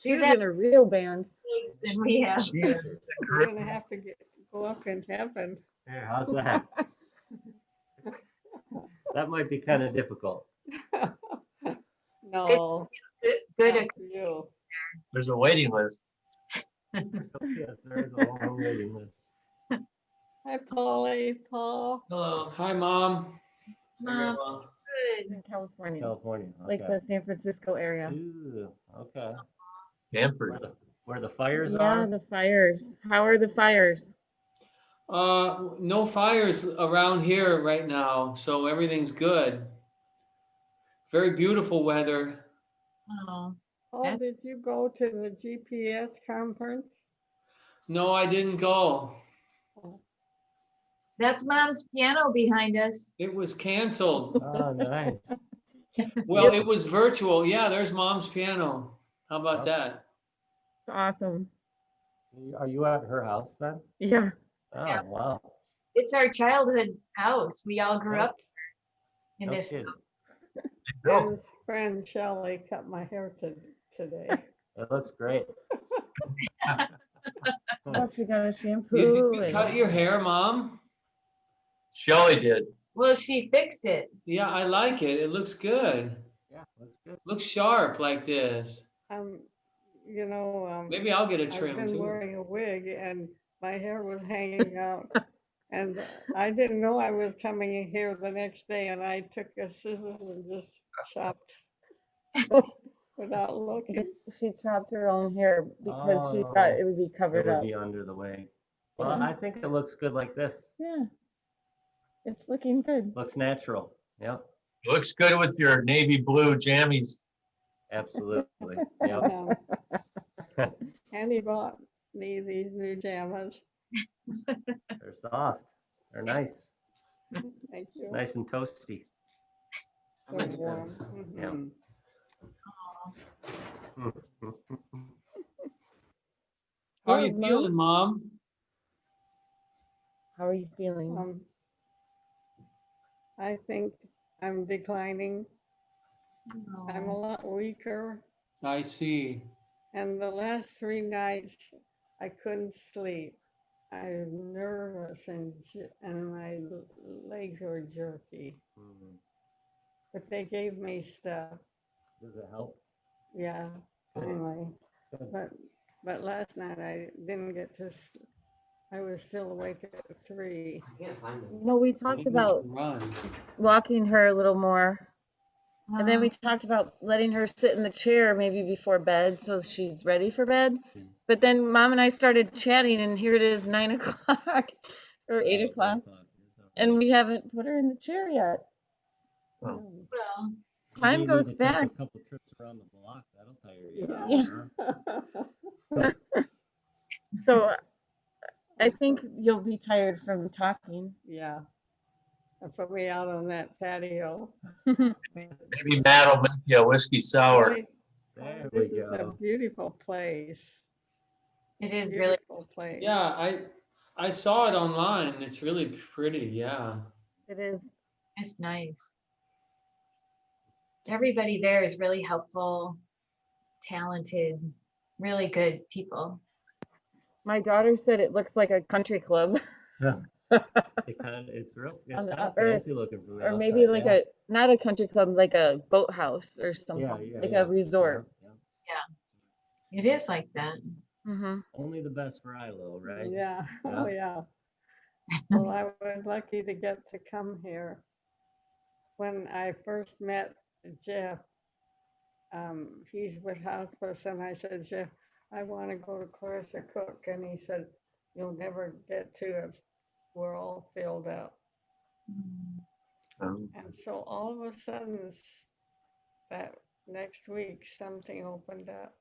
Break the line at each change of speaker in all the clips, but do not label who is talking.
She's in a real band.
Than we have.
We're gonna have to go up in heaven.
Here, how's that? That might be kind of difficult.
No,
Good.
not for you.
There's a waiting list.
Yes, there is a long waiting list.
Hi, Polly, Paul.
Hello. Hi, Mom.
Mom.
She's in California,
California.
like
Okay.
the San Francisco area.
Ooh, okay.
Stanford.
Where the fires
Yeah,
are?
the fires. How are the fires?
No fires around here right now, so everything's good. Very beautiful weather.
Oh,
Oh, did you go to the GPS conference?
No, I didn't go.
that's Mom's piano behind us.
It was canceled.
Oh, nice.
Well, it was virtual. Yeah, there's Mom's piano. How about that?
Awesome.
Are you at her house then?
Yeah.
Oh,
Yeah.
wow.
It's our childhood house. We all grew up in
No
this
kidding.
house.
His friend Shelley cut my hair today.
It looks great.
Oh, she got a
You
shampoo.
cut your hair, Mom?
Shelley did.
Well, she fixed it.
Yeah, I like it. It looks good.
Yeah, looks good.
Looks sharp like this.
You know,
Maybe I'll get a
I've
trim
been
too.
wearing a wig and my hair was hanging out. And I didn't know I was coming in here the next day and I took a scissors and just chopped without looking.
She chopped her own hair because she thought it would be
It
covered
would
up.
be under the wig. Well,
Yeah.
I think it looks good like this.
Yeah. It's looking good.
Looks natural. Yep,
Looks good with your navy blue jammies.
absolutely. Yep.
And he bought me these new pajamas.
They're soft. They're nice.
Thank you.
Nice and toasty.
So warm.
Yeah.
Mhm.
How are you
Good,
feeling, Mom?
How are you feeling?
I think I'm declining. I'm a lot weaker.
I see.
And the last 3 nights, I couldn't sleep. I was nervous and my legs were jerky.
Mhm.
But they gave me stuff.
Does it help?
Yeah, finally.
Good.
But last night I didn't get to. I was still awake at 3.
I can't find them.
No, we talked
Maybe we
about
should run.
walking her a little more. And then we talked about letting her sit in the chair maybe before bed so she's ready for bed. But then Mom and I started chatting and here it is 9 o'clock or 8 o'clock. And we haven't put her in the chair yet.
Oh.
Well,
Time
Maybe you
goes
need to take
fast.
a couple trips around the block. That'll tire you out.
Yeah. So I think you'll be tired from talking.
Yeah. And put me out on that patio.
Maybe Matt will make you a whiskey sour.
Really,
There
this
we
is a
go.
beautiful place.
it is really.
Beautiful place.
Yeah, I saw it online. It's really pretty. Yeah.
It is.
It's nice. Everybody there is really helpful, talented, really good people.
My daughter said it looks like a country club.
It's real. It's
On the
kind of
or-
fancy looking from the
Or maybe
outside,
like
yeah.
not a country club, like a boathouse or something. Like
yeah.
a resort.
Yeah.
It is like that.
Mm-hmm.
Only the best for Ilo, right?
Yeah.
Yeah.
Oh, yeah. Well, I was lucky to get to come here. When I first met Jeff, he's with hospice, and I said, Jeff, I want to go to Clarissa Cook. And he said, you'll never get to it. We're all filled up.
Um,
And so all of a sudden, that next week, something opened up.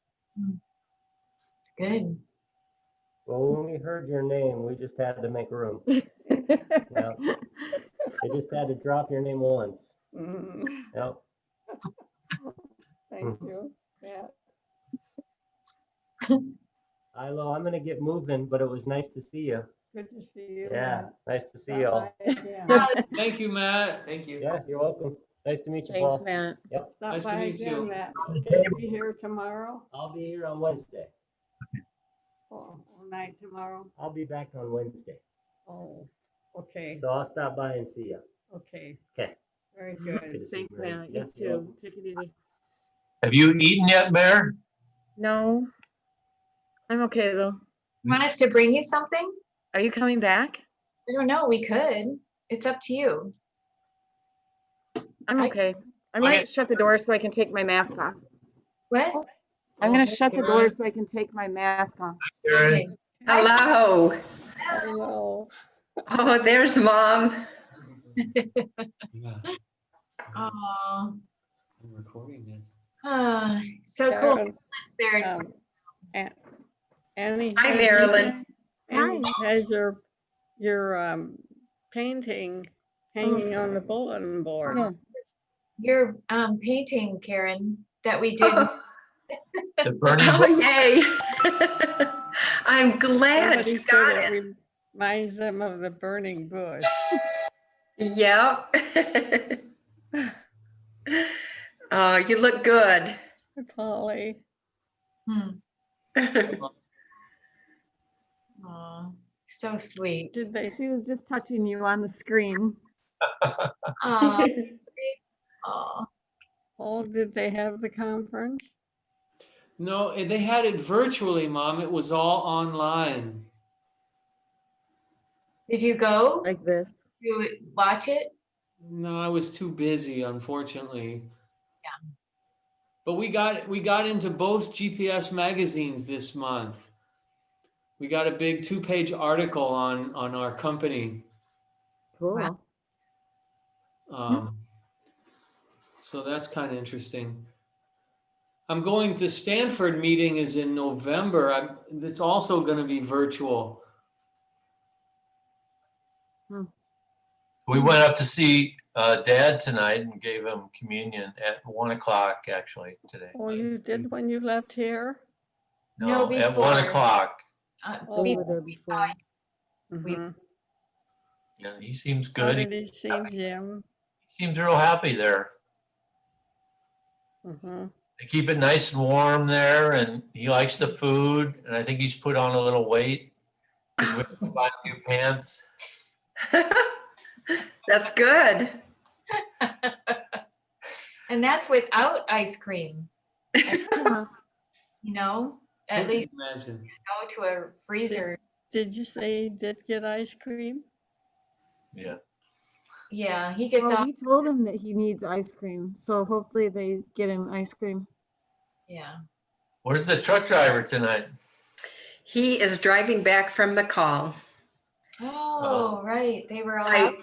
Good.
Well, when we heard your name, we just had to make room. Yeah. They just had to drop your name once.
Mhm.
Yep.
Thank you. Yeah.
Ilo, I'm gonna get moving, but it was nice to see you.
Good to see you.
Yeah,
Matt.
nice to see you all.
Bye again.
Thank you, Matt. Thank you.
Yeah, you're welcome. Nice to meet you,
Thanks,
Paul.
Matt.
Yep,
Stop
Nice to
by
meet
again,
you.
Matt. Can you be here tomorrow?
I'll be here on Wednesday.
All night tomorrow?
I'll be back on Wednesday.
Oh, okay,
So I'll stop by and see you.
okay.
Okay.
Very
Good
good.
to see
Thanks,
you, Mary.
Matt. You
Yes, you're
too.
welcome.
Take it easy.
Have you eaten yet, Mayor?
No, I'm okay though.
Want us to bring you something?
Are you coming back?
I don't know, we could. It's up to you.
I'm
I-
okay. I might shut the door so I can take my mask off.
What?
I'm gonna
hey,
shut the door
Karen.
so I can take my mask off.
Karen?
Okay.
Hello.
Hello.
Oh, there's Mom.
Yeah,
Oh,
I'm recording this.
so cool.
Karen,
There.
An- Annie.
Hi,
has
Marilyn.
Annie has your painting hanging on the bulletin board.
Yeah.
Your painting, Karen, that we did.
Oh,
The burning
oh,
bush?
yay. I'm glad
Somebody
you
said
got
it
it.
reminds them of the burning bush.
Yep. Oh, you look good.
Polly.
Hmm. Aw, so sweet.
Did they?
She was just touching you on the screen.
Aw, aw.
Oh, did they have the conference?
No, they had it virtually, Mom. It was all online.
Did you go?
Like this.
You watch it?
No, I was too busy, unfortunately.
Yeah.
But we got into both GPS magazines this month. We got a big 2-page article on our company.
Cool.
So that's kind of interesting. I'm going to Stanford meeting is in November. It's also going to be virtual.
We went up to see Dad tonight and gave him communion at 1 o'clock actually today.
Oh, you did when you left here?
No,
No, at 1
before.
o'clock.
Oh.
We were there before.
Mhm.
Yeah, he seems
How
good.
did he seem, Jim?
He seems real happy there.
Mhm.
They keep it nice and warm there, and he likes the food. And I think he's put on a little weight because we have to buy new pants.
That's good.
And that's without ice cream,
Yeah.
you know? At
Couldn't
least
imagine.
go to a freezer.
Did you say he did get ice cream?
Yeah.
Yeah, he gets
Well,
off.
we told him that he needs ice cream, so hopefully they get him ice cream.
Yeah.
Where's the truck driver tonight?
He is driving back from McCall.
Oh, right. They were all out.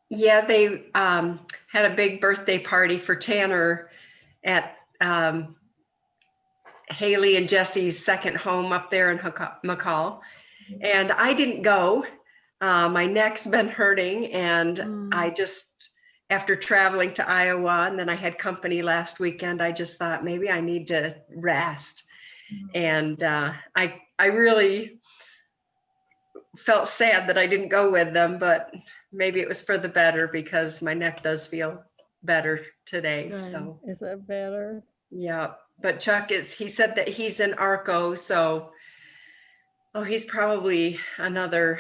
Yeah, they had a big birthday party for Tanner at Haley and Jesse's second home up there in McCall. And I didn't go. My neck's been hurting, and I just, after traveling to Iowa, and then I had company last weekend, I just thought maybe I need to rest. And I really felt sad that I didn't go with them, but maybe it was for the better because my neck does feel better today.
Good.
So
Is that better?
yeah, but Chuck he said that he's in Arco, so he's probably another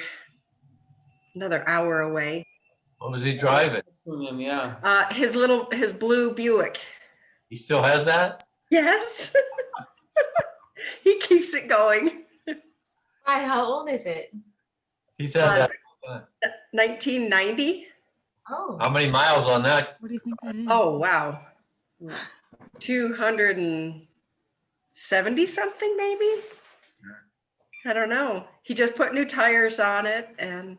hour away.
What was he driving?
Him, yeah.
His blue Buick.
He still has that?
Yes. He keeps it going.
Why, how old is it?
He's had that.
1990.
Oh,
How many miles on that?
What do you think that is?
Oh, wow. 270 something maybe. I don't know. He just put new tires on it, and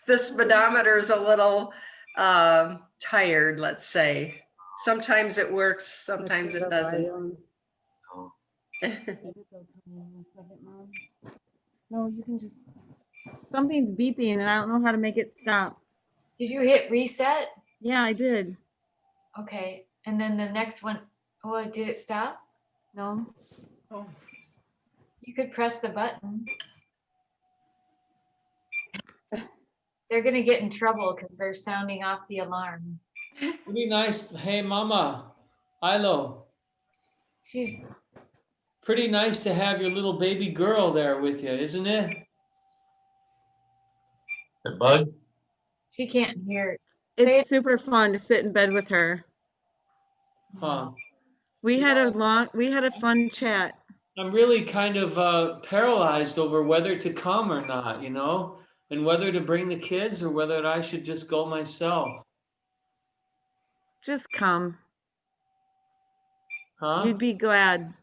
the speedometer is a little tired, let's say. Sometimes it works, sometimes it doesn't.
Oh.
No, you can just. Something's beeping and I don't know how to make it stop.
did you hit reset?
Yeah, I did.
Okay. And then the next one, oh, did it stop?
No.
Oh.
You could press the button. They're going to get in trouble because they're sounding off the alarm.
Pretty nice. Hey, Mama, Ilo.
She's,
Pretty nice to have your little baby girl there with you, isn't it?
The bug?
she can't hear.
It's super fun to sit in bed with her.
Huh.
We had a fun chat.
I'm really kind of paralyzed over whether to come or not, you know, and whether to bring the kids or whether I should just go myself.
Just come.
Huh?
You'd be glad.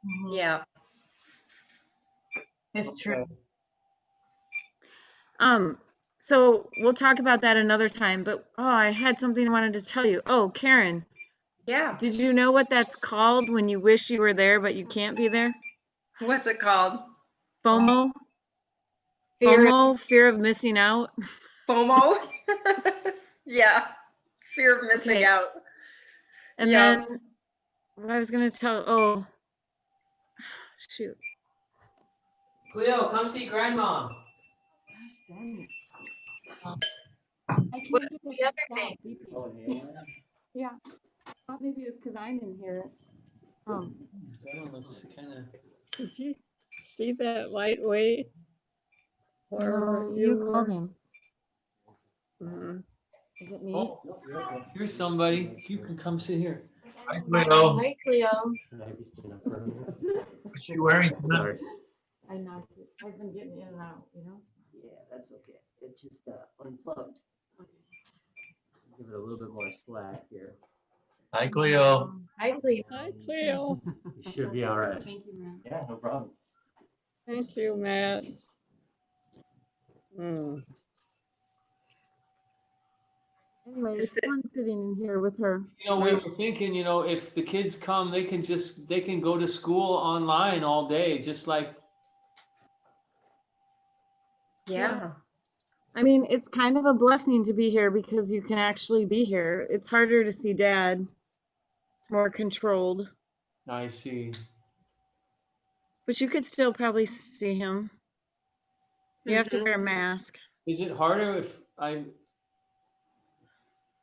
Mhm.
Yeah.
It's true.
So we'll talk about that another time, but I had something I wanted to tell you. Oh, Karen,
Yeah.
did you know what that's called when you wish you were there but you can't be there?
What's it called?
FOMO?
Fear-
FOMO, fear of missing out.
FOMO? Yeah. Fear of missing
Okay.
out.
And
Yeah.
then what I was gonna tell, shoot.
Cleo, come see grandma.
Gosh dang it.
What the other thing?
Yeah. I thought maybe it's because I didn't hear it.
That one looks kind of.
Did you see that lightweight?
No, you called
were?
him.
Mhm.
Is it me?
Oh, here's somebody. You can come sit here.
Hi, Cleo.
Hi, Cleo.
What's she wearing tonight?
I knocked it. I've been getting in and out, you know?
Yeah, that's okay. It's just unplugged. Give it a little bit more slack here.
Hi, Cleo.
Hi, Cleo.
Hi, Cleo.
You should be all right.
Thank you, man.
Yeah, no problem.
Thank you, Matt. Mm.
Anyway,
Is
it's fun sitting in here with her.
You know, we were thinking, you know, if the kids come, they can go to school online all day, just like.
Yeah.
I mean, it's kind of a blessing to be here because you can actually be here. It's harder to see Dad. It's more controlled,
I see.
but you could still probably see him. You have to wear a mask.
Is it harder if I?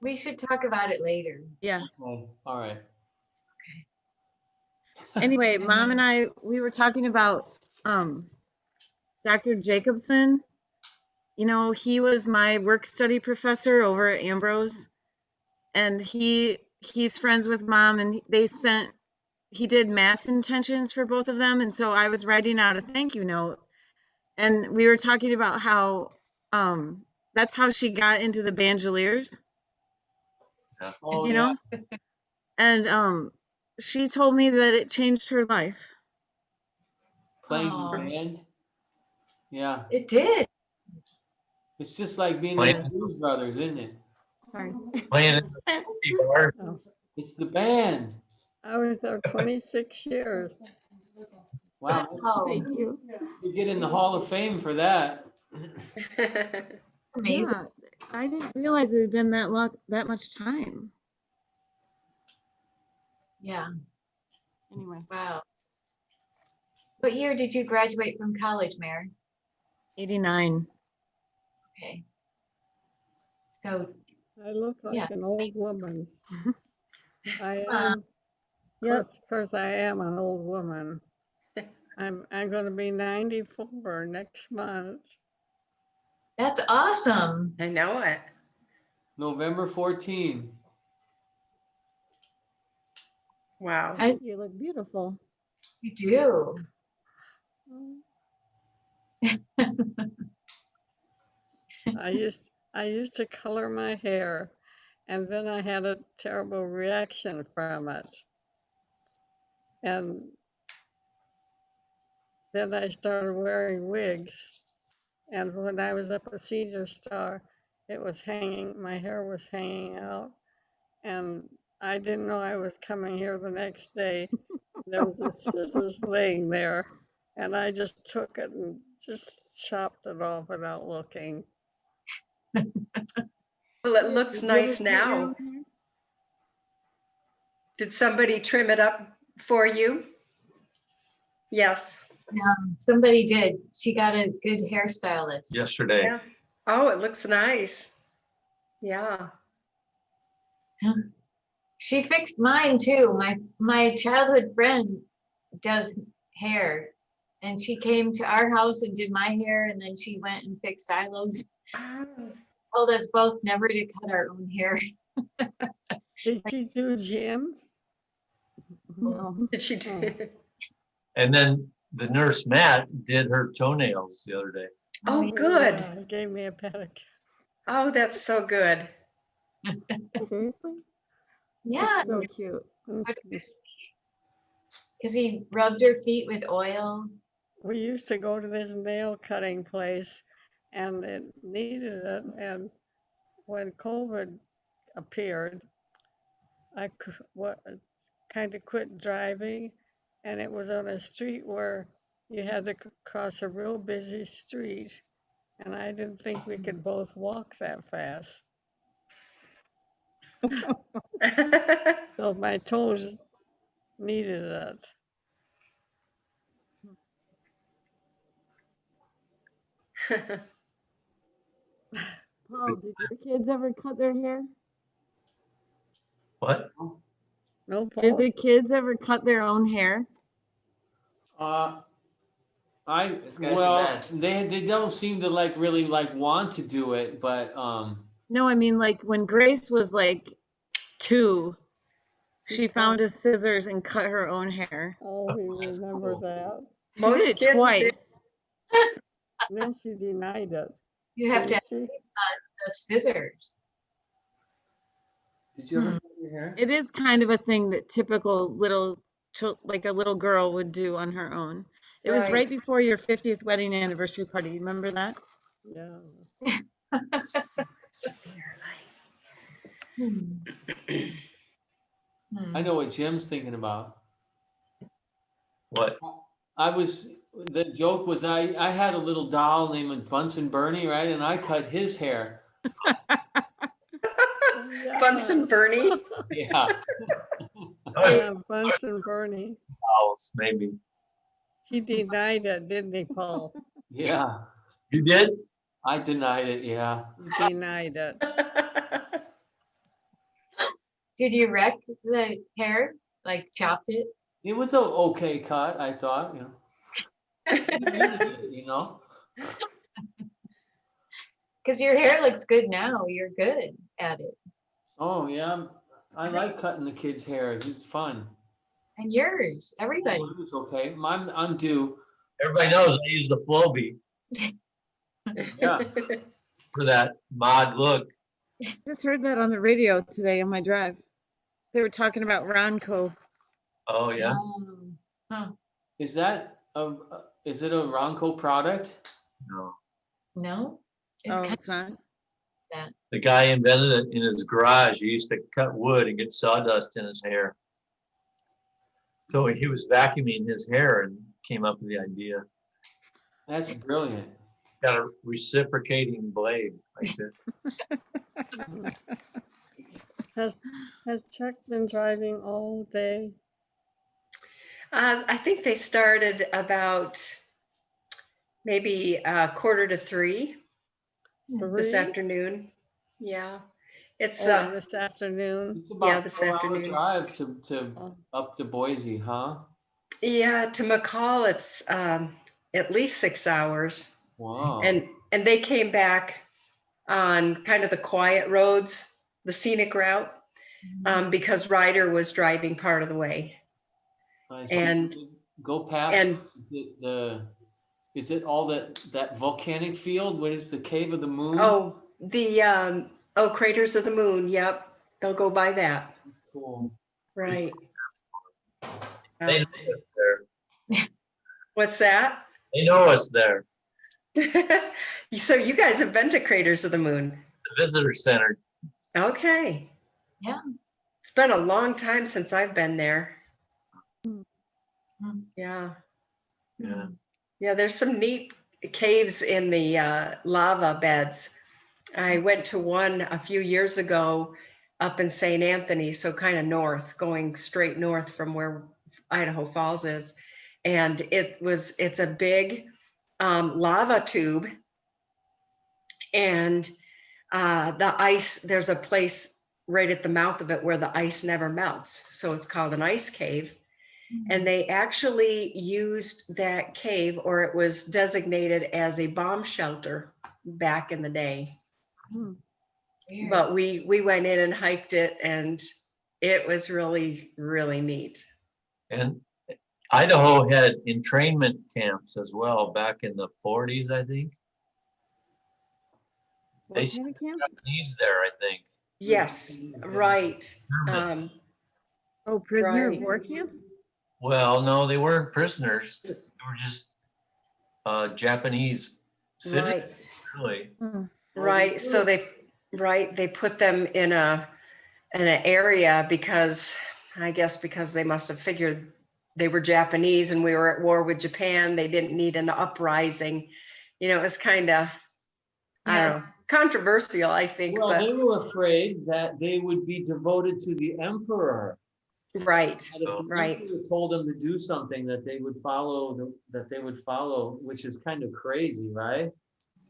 We should talk about it later.
Yeah.
Oh, all right.
Anyway, Mom and we were talking about Dr. Jacobson. You know, he was my work study professor over at Ambrose, and he's friends with Mom, and he did mass intentions for both of them, and so I was writing out a thank you note, and we were talking about how that's how she got into the Bandoliers,
Oh,
you
yeah.
know, and she told me that it changed her life.
Playing
Aw.
the band. Yeah.
It did.
It's just like being in
Playing-
the Blues Brothers, isn't it?
Sorry.
Playing in the smoky bar.
It's the band.
I was there 26 years.
Wow. that's-
Oh,
Thank you.
You get in the Hall of Fame for that.
amazing.
Yeah, I didn't realize it had been that much time.
Yeah.
Anyway,
Wow. What year did you graduate from college, Mary?
89.
Okay. So,
I look like
Yeah.
an old woman. I
Uh,
am.
Yep.
Of course, I am an old woman. I'm going to be 94 next month.
that's awesome.
I know it.
November 14.
Wow.
You look beautiful.
You do.
I used to color my hair, and then I had a terrible reaction from it. And then I started wearing wigs. And when I was up at Caesar Star, my hair was hanging out. And I didn't know I was coming here the next day. There was a scissors laying there, and I just took it and just chopped it off without looking.
Well, it looks
Did you
nice
ever cut your
now.
own hair?
Did somebody trim it up for you? Yes.
Somebody did. She got a good hairstylist.
Yesterday.
Yeah. Oh, it looks nice. Yeah.
She fixed mine too. My childhood friend does hair, and she came to our house and did my hair, and then she went and fixed Ilo's.
Oh.
Told us both never to cut our own hair.
Did she do Jim's?
No.
Did she do?
And then the nurse Matt did her toenails the other day.
Oh, good.
Yeah, he gave me a pedicure.
Oh, that's so good.
Seriously?
Yeah,
That's so cute.
because he rubbed her feet with oil.
We used to go to this nail cutting place and it needed it. And when COVID appeared, I kind of quit driving. And it was on a street where you had to cross a real busy street. And I didn't think we could both walk that fast. So my toes needed it.
Paul, did your kids ever cut their hair?
What?
No,
Did
Paul?
the kids ever cut their own hair?
This guy's the
Well,
best.
they don't seem to really want to do it, but
No, I mean like when Grace was like 2, she found a scissors and cut her own hair.
Oh, we remember
cool.
that.
She
Most
did it
kids do.
twice.
Then she denied it.
You have to
Didn't
have
she?
the scissors.
Did you ever cut your hair?
It is kind of a thing that typical like a little girl would do on her own. It was right
Right.
before your 50th wedding anniversary party. You remember that?
Yeah.
Severe
I know what Jim's thinking about.
What?
The joke was I had a little doll named Bunsen Bernie, right? And I cut his hair.
Bunsen Bernie.
Yeah.
Yeah, Bunsen Bernie.
Owls, maybe.
He denied it, didn't he, Paul?
Yeah.
You did?
I denied it, yeah.
He denied it.
Did you wreck the hair? Like chopped it?
It was an okay cut, I thought, you know.
Because your hair looks good now. You're good at it.
Oh yeah, I like cutting the kids' hair. It's fun.
And yours, everybody.
It was okay. I'm due.
Everybody knows I use the Flowbee
Yeah.
for that mod look.
Just heard that on the radio today on my drive. They were talking about Ronco.
Oh, yeah.
Huh.
Is it a Ronco product?
No.
No? It's
Oh,
kind
it's not.
The guy invented it in his garage. He used to cut wood and get sawdust in his hair. So he was vacuuming his hair and came up with the idea.
That's brilliant.
Got a reciprocating blade like this.
Has Chuck been driving all day?
I think they started about maybe 2:45 this
3?
afternoon. Yeah, it's
This afternoon.
It's about
Yeah, this
4-hour
afternoon.
drive to
Oh,
up to Boise, huh?
yeah, to McCall it's at least 6 hours,
Wow.
and they came back on kind of the quiet roads, the scenic route, because Ryder was driving part of the way.
I see.
and-
Go past
and-
is it all that volcanic field? What is the Cave of the Moon?
Oh, the Craters of the Moon. Yep, they'll go by that.
That's cool.
Right.
They know us there.
What's that?
They know us there.
So you guys have been to Craters of the Moon.
The visitor center.
Okay.
Yeah.
It's been a long time since I've been there.
Hmm.
Yeah.
Yeah.
Yeah, there's some neat caves in the lava beds. I went to one a few years ago up in St. Anthony, so kind of north, going straight north from where Idaho Falls is. And it's a big lava tube. And the ice, there's a place right at the mouth of it where the ice never melts. So it's called an ice cave. And they actually used that cave, or it was designated as a bomb shelter back in the day.
Weird.
But we went in and hiked it, and it was really, really neat.
And Idaho had entrainment camps as well back in the 40s, I think. They
What kind of camps?
Japanese there, I think.
Yes, right.
Oh, prisoner of
Right.
war camps?
Well, no, they weren't prisoners. They were just Japanese citizens,
Right,
really.
right. So they put them in an area because, I guess because they must have figured they were Japanese and we were at war with Japan. They didn't need an uprising. You know, it was kind of, I don't know, controversial, I think,
Well,
but
they were afraid that they would be devoted to the emperor.
right,
That if the
right.
emperor told them to do something, that they would follow, which is kind of crazy, right?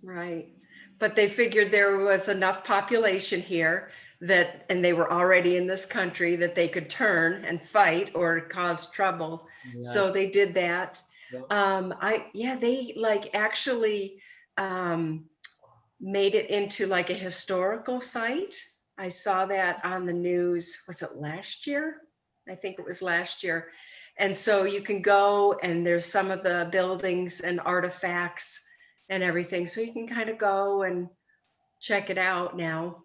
Right. But they figured there was enough population here that, and they were already in this country, that they could turn and fight or cause trouble. So they did that. They like actually made it into like a historical site. I saw that on the news. Was it last year? I think it was last year. And so you can go and there's some of the buildings and artifacts and everything. So you can kind of go and check it out now.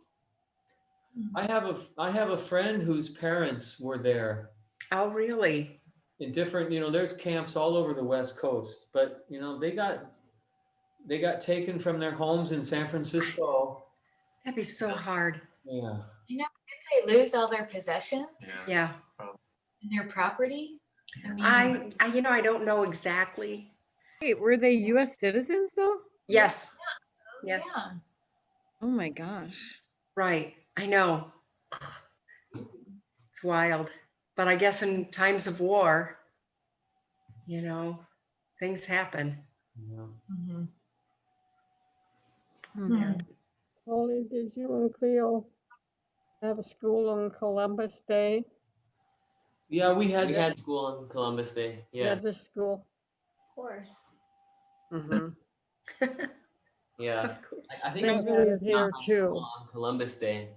I have a friend whose parents were there
Oh, really?
in different, there's camps all over the West Coast, but they got taken from their homes in San Francisco.
That'd be so hard.
Yeah.
Did they lose all their possessions
Yeah.
and their property?
I don't know exactly.
Wait, were they U.S. citizens though?
Yes. Yes.
Yeah.
Oh my gosh.
Right. I know. It's wild. But I guess in times of war, things happen.
Yeah.
Mhm.
Hmm.
Holly, did you and Cleo have a school on Columbus Day?
Yeah, we
We
had
had school on Columbus Day. Yeah.
Yeah, this school.
Of course.
Mm-hmm.
Yeah.
Of course.
I think
They
my
do
parents
it
did not
here
have school
too.
on Columbus Day,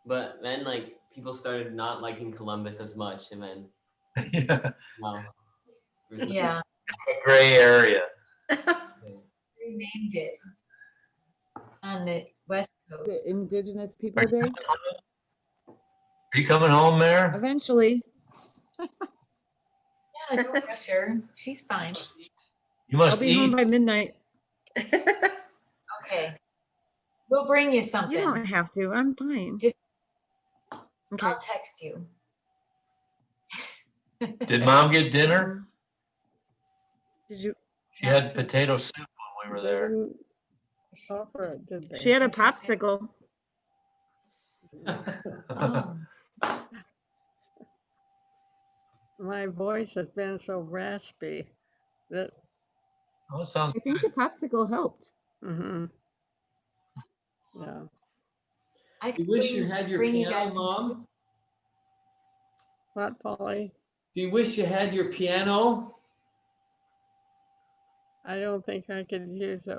but then like people started not liking Columbus as much, and then
Yeah,
now there's no-
Yeah.
a gray area.
They named it on the West
The
Coast.
Indigenous People Day?
Are you coming home, Mayor?
Eventually.
Yeah, no pressure. She's fine.
You
I'll
must
be
eat.
home by midnight.
Okay. We'll bring you something.
You don't have to. I'm fine.
Just-
Okay.
I'll text you.
Did Mom get dinner?
Did you?
She had potato soup when we were
They
there.
didn't offer it, did they?
She had a
Interesting.
popsicle.
Oh.
My voice has been so raspy that,
Oh, it sounds
I think the popsicle helped.
mm-hmm. Yeah.
I
You
could
wish you had your
bring you
piano,
guys some
Mom?
What, Polly?
Do you wish you had your piano?
I don't think I could use it.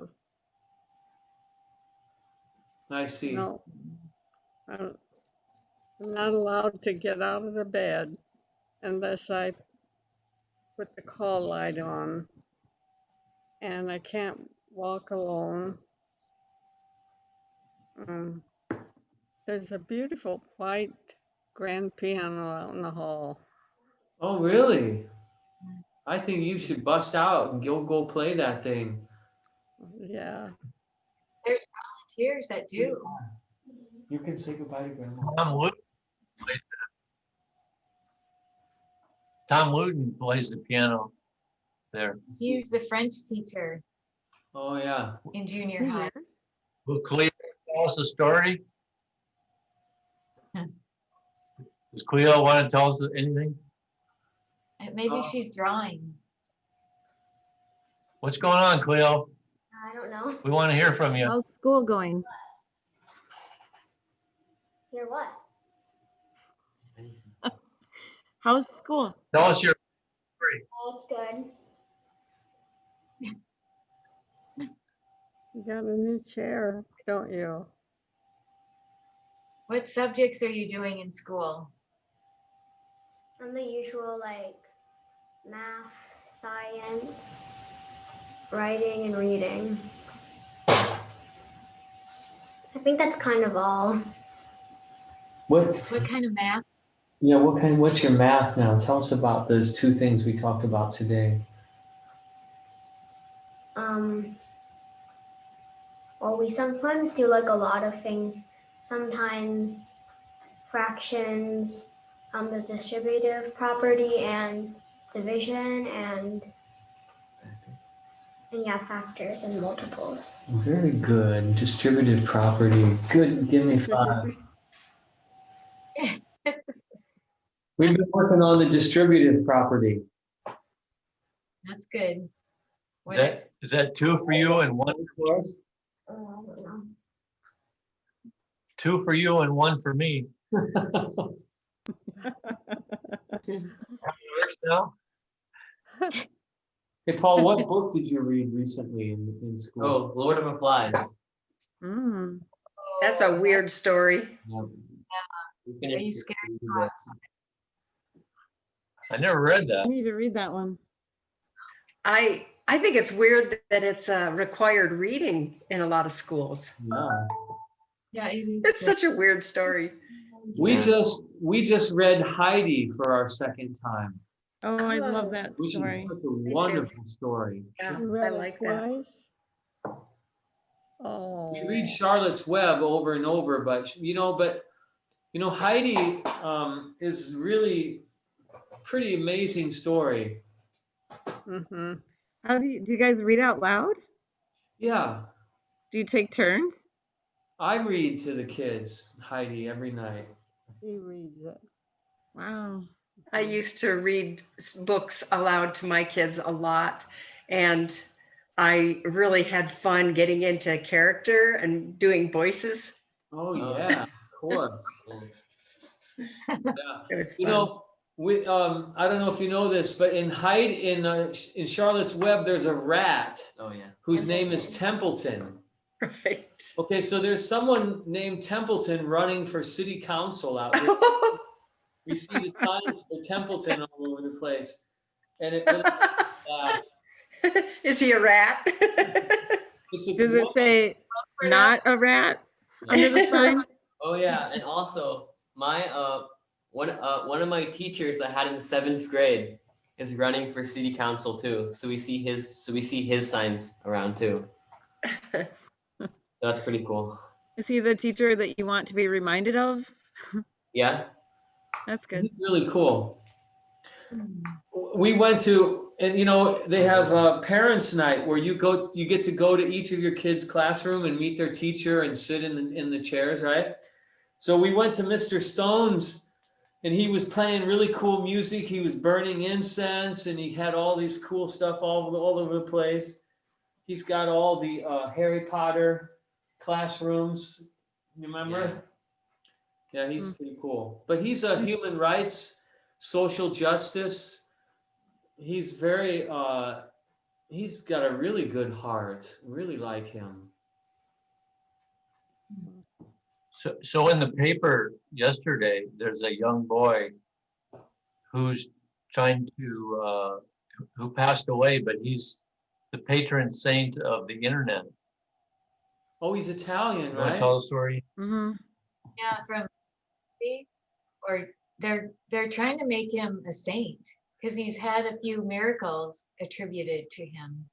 I see.
No. I'm not allowed to get out of the bed unless I put the call light on. And I can't walk alone. There's a beautiful white grand piano out in the hall.
Oh, really? I think you should bust out and go play that thing.
Yeah.
There's volunteers that do.
You can say goodbye to Grandma.
Tom Wooten plays the piano there.
He's the French teacher
Oh, yeah.
in
Is
junior
he
high.
there?
Will Cleo tell us a story? Does Cleo want to tell us anything?
Maybe she's drawing.
What's going on, Cleo?
I don't know.
We want to hear from you.
How's school going?
Hear what?
How's school?
Tell us your story.
Oh, it's good.
You got a new chair, don't you?
What subjects are you doing in school?
I'm the usual like math, science, writing, and reading. I think that's kind of all.
What
kind of math?
Yeah, what's your math now? Tell us about those two things we talked about today.
Well, we sometimes do like a lot of things. Sometimes fractions, the distributive property and division and yeah, factors and multiples.
Very good. Distributive property. Good. Give me 5. We've been working on the distributive property.
That's good.
Is that 2 for you and 1 for us?
I don't know.
2 for you and 1 for me. How it works now?
Hey, Paul, what book did you read recently in school?
Oh, Lord of the Flies.
Mm.
That's a weird story.
Yeah.
Are you scared?
I never read
I
that.
need to read that one.
I think it's weird that it's required reading in a lot of schools.
Yeah.
Yeah, it is.
It's such a weird story.
We just read Heidi for our second time,
Oh, I love that
which is
story.
such a wonderful story.
Yeah,
You
I
read it
like that.
twice? Oh.
We read Charlotte's Web over and over, but Heidi is really a pretty amazing story.
Mm-hmm.
How do you guys read out loud?
Yeah,
Do you take turns?
I read to the kids Heidi every night.
He reads it.
Wow.
I used to read books aloud to my kids a lot, and I really had fun getting into character and doing voices.
Oh yeah, of course. Yeah.
It was fun.
You know, I don't know if you know this, but in Charlotte's Web, there's a rat
Oh yeah.
whose name is Templeton.
Right.
Okay, so there's someone named Templeton running for city council out here. We see the signs for Templeton all over the place, and it really,
Is he a rat?
it's a
Does it say not a rat under the sign?
Oh yeah, and also my one of my teachers I had in 7th grade is running for city council too. So we see his signs around too. That's pretty cool.
Is he the teacher that you want to be reminded of?
Yeah.
That's good.
He's really cool. We went to, and they have parents' night where you get to go to each of your kids' classroom and meet their teacher and sit in the chairs, right? So we went to Mr. Stone's, and he was playing really cool music. He was burning incense, and he had all these cool stuff all over the place. He's got all the Harry Potter classrooms. You remember? Yeah, he's pretty cool. But he's a human rights, social justice. He's very, he's got a really good heart. Really like him.
So in the paper yesterday, there's a young boy who's trying to, who passed away, but he's the patron saint of the internet.
Oh, he's Italian,
You want
right?
to tell the story?
Mm-hmm.
Yeah, or they're trying to make him a saint because he's had a few miracles attributed to him.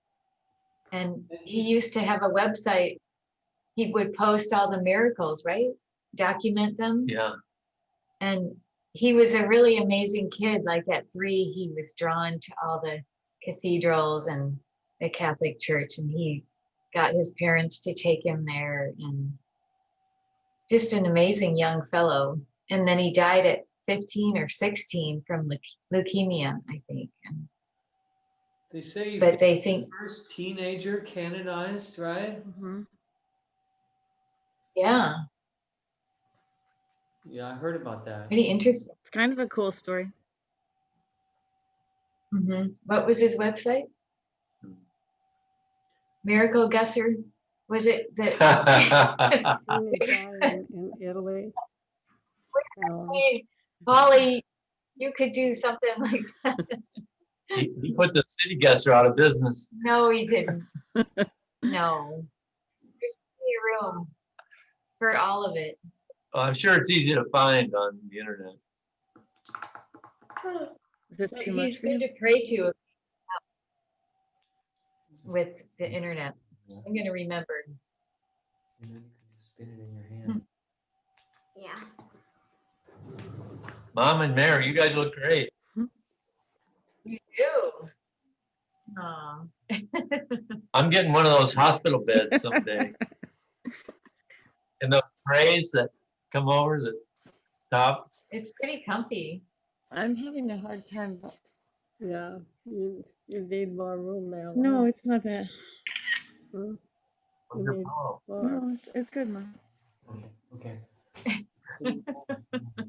And he used to have a website. He would post all the miracles, right? Document them.
Yeah.
And he was a really amazing kid. Like at 3, he was drawn to all the cathedrals and the Catholic Church, and he got his parents to take him there, and just an amazing young fellow. And then he died at 15 or 16 from leukemia, I think. And,
They say he's
but they think,
the first teenager canonized, right?
Mm-hmm.
yeah,
Yeah, I heard about that.
pretty interesting.
It's kind of a cool story.
What was his website? Miracle Guesser? Was it that?
In Italy.
Polly, you could do something like that.
He put the city guesser out of business.
No, he didn't. No. There's plenty of room for all of it.
Well, I'm sure it's easy to find on the internet.
Is this
But
too much
he's
for
good
you?
to pray to with the internet. I'm going to remember.
And then you can just spin it in your hand.
Yeah.
Mom and Mary, you guys look great.
You do. Aw.
I'm getting one of those hospital beds someday. And those trays that come over the top.
It's pretty comfy.
I'm having a hard time.
Yeah, you need more room, Mallory.
No, it's not bad.
Hmm?
From
You
your
need
pillow.
more.
No, it's good, Mom.
Okay.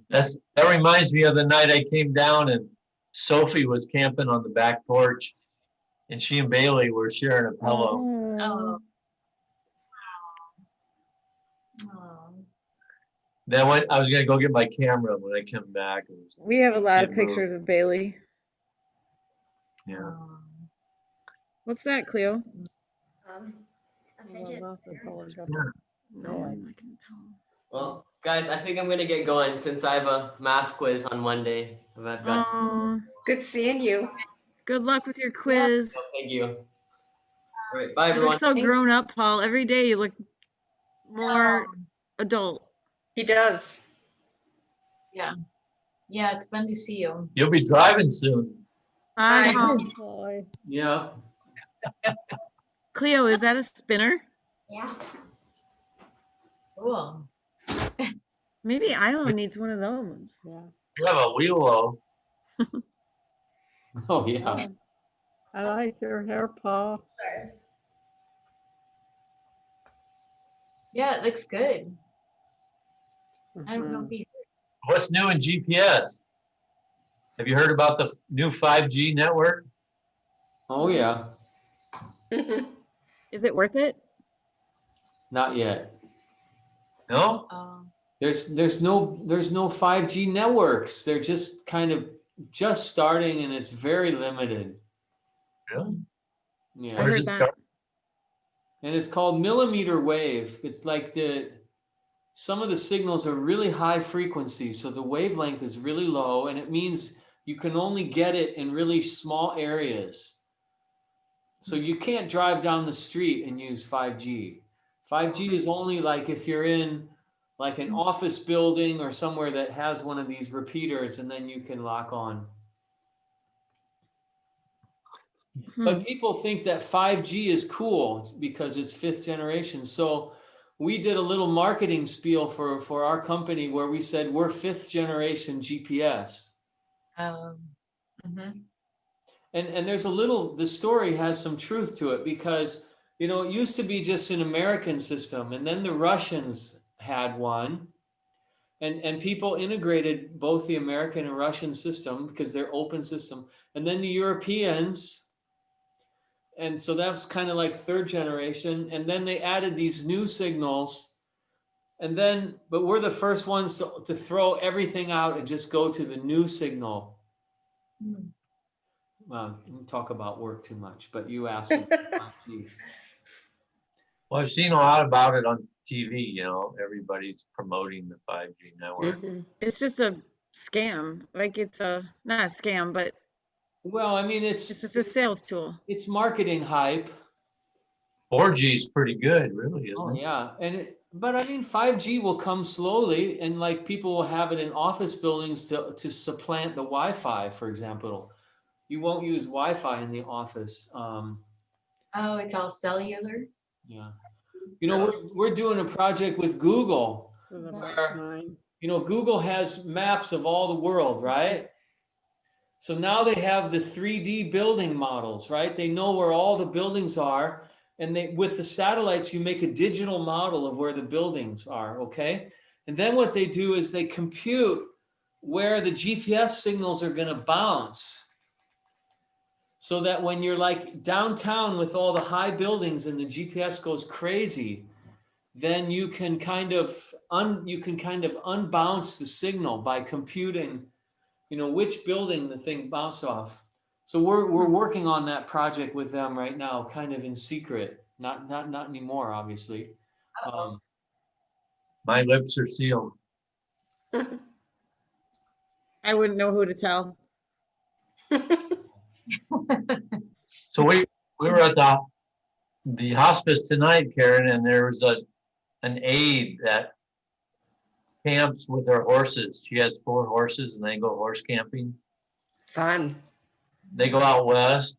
That reminds me of the night I came down and Sophie was camping on the back porch and she and Bailey were sharing a pillow.
Oh. Oh.
Then I was gonna go get my camera when I come back.
We have a lot of
Didn't move.
pictures of Bailey.
Yeah.
Oh.
What's that, Cleo?
A
Well,
fidget
not the color got
Yeah.
No, I'm not gonna tell him.
Well, guys, I think I'm gonna get going since I have a math quiz on Monday. I've got.
Oh,
Good seeing you.
good luck with your quiz.
Thank you. All right, bye
You
everyone.
look so grown up, Paul. Every day you look more adult.
He does.
Yeah. Yeah, it's fun to see you.
You'll be driving soon.
Hi, Paul.
Boy,
Yeah.
Cleo, is that a spinner?
Yeah.
Cool.
Maybe Ilo needs one of those.
yeah.
You have a wheel.
Oh, yeah.
I like your hair, Paul.
Yeah, it looks good. I don't know
Mhm.
if he.
What's new in GPS? Have you heard about the new 5G network?
Oh, yeah.
Is it worth it?
Not yet.
No?
There's no 5G networks. They're just kind of just starting and it's very limited.
Really?
Yeah.
I
Where's
heard
it
that.
start?
And it's called millimeter wave. It's like some of the signals are really high frequency, so the wavelength is really low, and it means you can only get it in really small areas. So you can't drive down the street and use 5G. 5G is only like if you're in like an office building or somewhere that has one of these repeaters, and then you can lock on. But people think that 5G is cool because it's 5th generation. So we did a little marketing spiel for our company where we said we're 5th generation GPS.
Mhm.
And there's the story has some truth to it because, you know, it used to be just an American system, and then the Russians had one. And people integrated both the American and Russian system because they're open system. And then the Europeans, and so that's kind of like 3rd generation. And then they added these new signals. And then, but we're the first ones to throw everything out and just go to the new signal. Well, we talk about work too much, but you asked.
Well, I've seen a lot about it on TV, you know, everybody's promoting the 5G network.
It's just a scam. Like it's not a scam, but
well, I mean, it's
just a sales tool.
It's marketing hype.
4G is pretty good, really, isn't it?
Yeah, but I mean, 5G will come slowly, and like people will have it in office buildings to supplant the Wi-Fi, for example. You won't use Wi-Fi in the office.
Oh, it's all cellular.
Yeah, you know, we're doing a project with Google where, you know, Google has maps of all the world, right? So now they have the 3D building models, right? They know where all the buildings are. And with the satellites, you make a digital model of where the buildings are, okay? And then what they do is they compute where the GPS signals are going to bounce. so that when you're like downtown with all the high buildings and the GPS goes crazy, then you can kind of unbounce the signal by computing, which building the thing bounced off. So we're working on that project with them right now, kind of in secret. Not anymore, obviously.
My lips are sealed.
I wouldn't know who to tell.
So we were at the hospice tonight, Karen, and there was an aide that camps with her horses. She has 4 horses and they go horse camping.
Fun.
They go out west,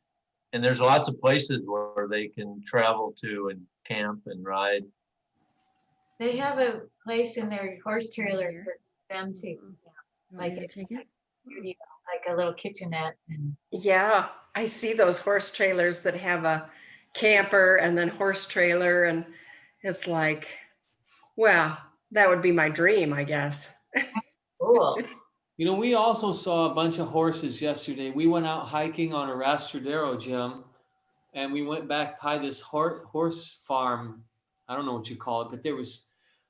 and there's lots of places where they can travel to and camp and ride.
They have a place in their horse trailer for them to, like,
You take it?
like a little kitchenette. And
Yeah, I see those horse trailers that have a camper and then horse trailer, and it's like, well, that would be my dream, I guess.
cool.
We also saw a bunch of horses yesterday. We went out hiking on a rastradero, Jim, and we went back by this horse farm. I don't know what you call it, but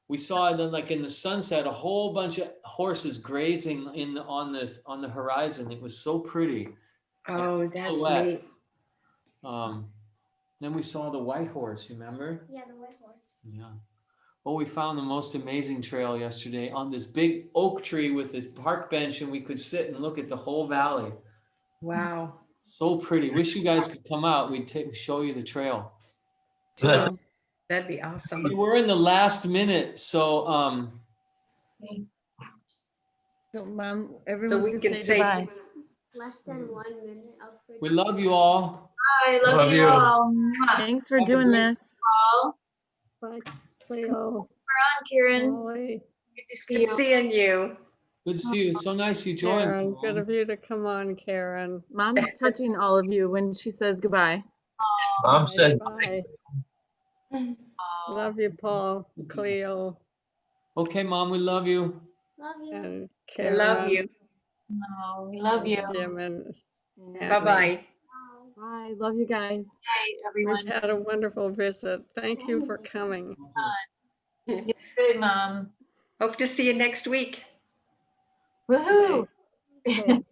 we saw then, like in the sunset, a whole bunch of horses grazing on the horizon. It was so pretty.
Oh, that's
Silhouette.
neat.
Then we saw the white horse, remember?
Yeah, the white horse.
Yeah. Oh, we found the most amazing trail yesterday on this big oak tree with a park bench, and we could sit and look at the whole valley.
Wow.
So pretty. Wish you guys could come out. We'd show you the trail.
So
That'd be awesome.
But we're in the last minute, so
So Mom,
So
everyone's
we
gonna
can
say
say
goodbye.
Less than 1 minute.
we love you all.
I love,
Love
you
you.
all. Mwah.
Thanks for
Have a
doing
great-
this.
All.
Bye, Cleo.
On, Karen.
Molly,
Good to see
Good
you.
seeing you.
Good to see you. So nice you joined.
Karen, good
Paul.
of you to come on, Karen.
Mom's touching all of you when she says goodbye.
Mom said,
Bye. Love you, Paul, Cleo,
Okay, Mom, we love you.
Love you.
and
I
Karen.
love you.
Oh, we love
and
you.
Jim and
Bye-bye.
Bye. Love you guys.
Bye, everyone.
We've had a wonderful visit. Thank you for coming.
Good, Mom.
Hope to see you next week.
Woohoo!
Okay. Cool.